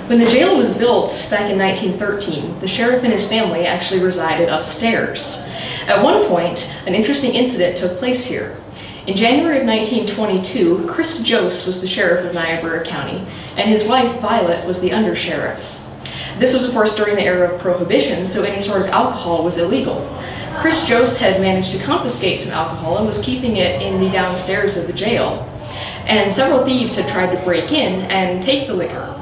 When the jail was built back in 1913, the sheriff and his family actually resided upstairs. At one point, an interesting incident took place here. In January of 1922, Chris Jost was the sheriff of Niobrara County, and his wife, Violet, was the undersheriff. This was, of course, during the era of Prohibition, so any sort of alcohol was illegal. Chris Jost had managed to confiscate some alcohol and was keeping it in the downstairs of the jail. And several thieves had tried to break in and take the liquor.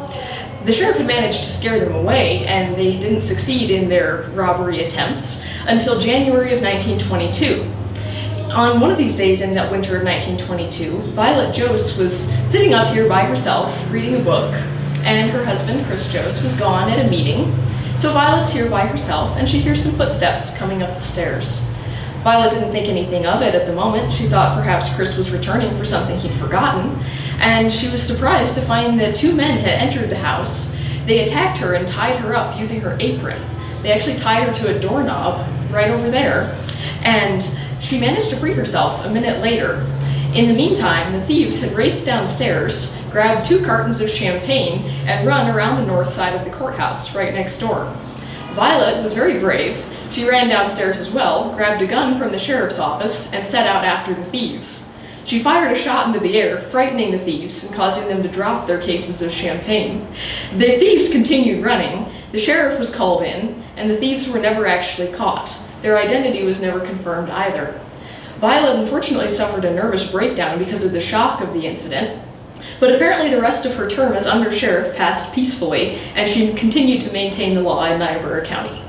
The sheriff had managed to scare them away, and they didn't succeed in their robbery attempts until January of 1922. On one of these days in that winter of 1922, Violet Jost was sitting up here by herself, reading a book, and her husband, Chris Jost, was gone at a meeting. So Violet's here by herself, and she hears some footsteps coming up the stairs. Violet didn't think anything of it at the moment. She thought perhaps Chris was returning for something he'd forgotten, and she was surprised to find that two men had entered the house. They attacked her and tied her up using her apron. They actually tied her to a doorknob right over there, and she managed to free herself a minute later. In the meantime, the thieves had raced downstairs, grabbed 2 cartons of champagne, and run around the north side of the courthouse right next door. Violet was very brave. She ran downstairs as well, grabbed a gun from the sheriff's office, and set out after the thieves. She fired a shot into the air, frightening the thieves and causing them to drop their cases of champagne. The thieves continued running, the sheriff was called in, and the thieves were never actually caught. Their identity was never confirmed either. Violet unfortunately suffered a nervous breakdown because of the shock of the incident, but apparently the rest of her term as undersheriff passed peacefully, and she continued to maintain the law in Niobrara County.